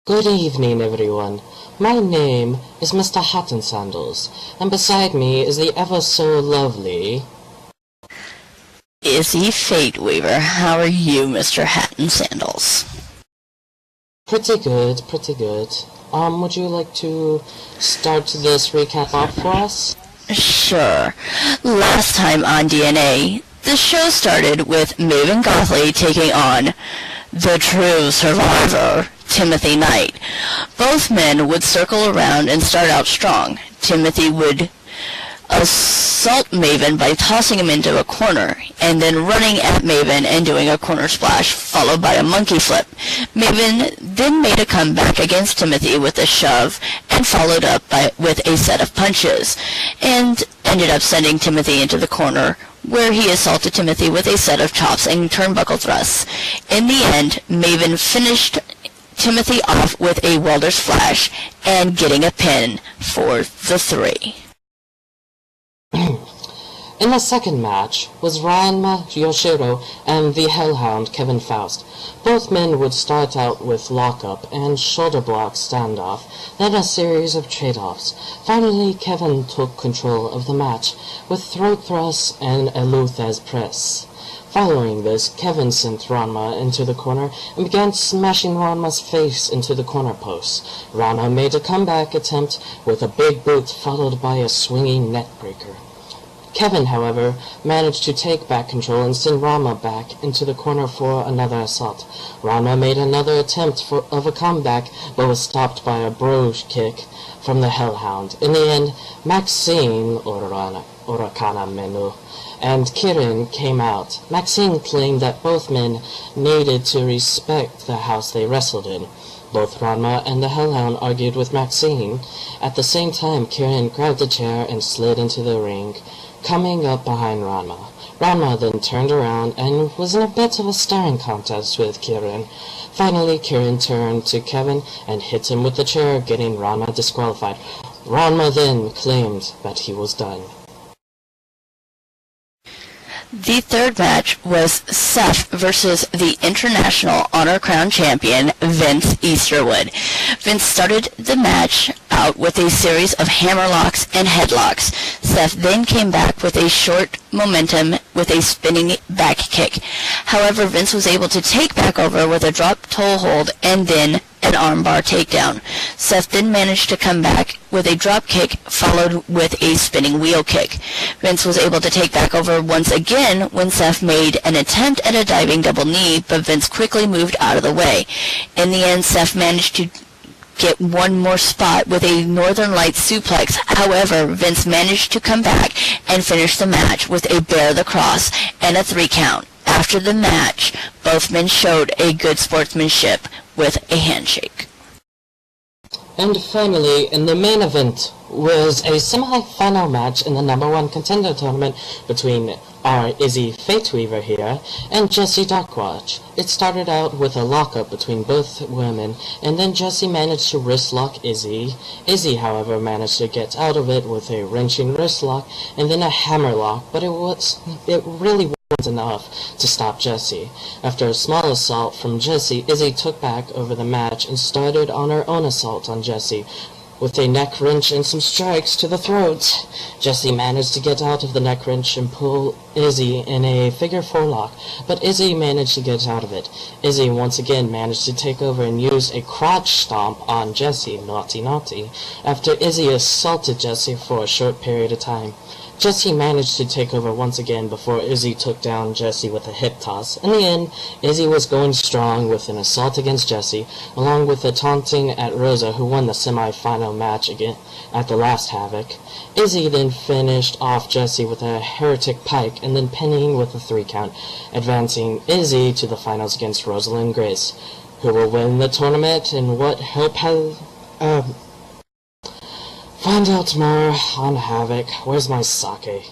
Good evening, everyone. My name is Mr. Hatton Sandals, and beside me is the ever-so-lovely Izzy Fateweaver. How are you, Mr. Hatton Sandals? Pretty good, pretty good. Would you like to start this recap off for us? Sure. Last time on DNA, the show started with Maven Gothley taking on the true survivor, Timothy Knight. Both men would circle around and start out strong. Timothy would assault Maven by tossing him into a corner, and then running at Maven and doing a corner splash, followed by a monkey flip. Maven then made a comeback against Timothy with a shove, and followed up with a set of punches, and ended up sending Timothy into the corner, where he assaulted Timothy with a set of chops and turnbuckle thrusts. In the end, Maven finished Timothy off with a welder's flash, and getting a pin for the 3. In the second match was Ranma Yoshiro and the Hellhound Kevin Faust. Both men would start out with lockup and shoulder block standoff, then a series of trade-offs. Finally, Kevin took control of the match with throat thrusts and a Luthez press. Following this, Kevin sent Ranma into the corner and began smashing Ranma's face into the corner post. Ranma made a comeback attempt with a big boot followed by a swinging neckbreaker. Kevin, however, managed to take back control and send Ranma back into the corner for another assault. Ranma made another attempt of a comeback, but was stopped by a bro kick from the Hellhound. In the end, Maxine Urakana Menu and Kirin came out. Maxine claimed that both men needed to respect the house they wrestled in. Both Ranma and the Hellhound argued with Maxine. At the same time, Kirin grabbed a chair and slid into the ring, coming up behind Ranma. Ranma then turned around and was in a bit of a staring contest with Kirin. Finally, Kirin turned to Kevin and hit him with the chair, getting Ranma disqualified. Ranma then claimed that he was done. The third match was Seth versus the International Honor Crown Champion, Vince Easterwood. Vince started the match out with a series of hammerlocks and headlocks. Seth then came back with a short momentum with a spinning back kick. However, Vince was able to take back over with a drop toe hold and then an armbar takedown. Seth then managed to come back with a drop kick followed with a spinning wheel kick. Vince was able to take back over once again when Seth made an attempt at a diving double knee, but Vince quickly moved out of the way. In the end, Seth managed to get one more spot with a Northern Lights suplex. However, Vince managed to come back and finish the match with a bear the cross and a 3 count. After the match, both men showed a good sportsmanship with a handshake. And finally, in the main event was a semi-final match in the #1 contender tournament between our Izzy Fateweaver here and Jessie Darkwatch. It started out with a lockup between both women, and then Jessie managed to wrist lock Izzy. Izzy, however, managed to get out of it with a wrenching wrist lock and then a hammer lock, but it really wasn't enough to stop Jessie. After a small assault from Jessie, Izzy took back over the match and started on her own assault on Jessie with a neck wrench and some strikes to the throat. Jessie managed to get out of the neck wrench and pull Izzy in a figure 4 lock, but Izzy managed to get out of it. Izzy once again managed to take over and use a crotch stomp on Jessie, naughty naughty, after Izzy assaulted Jessie for a short period of time. Jessie managed to take over once again before Izzy took down Jessie with a hip toss. In the end, Izzy was going strong with an assault against Jessie, along with a taunting at Rosa, who won the semi-final match again at the last Havoc. Izzy then finished off Jessie with a heretic pike and then pinning with a 3 count, advancing Izzy to the finals against Rosalind Grace, who will win the tournament and what hope has... Find out tomorrow on Havoc. Where's my sake?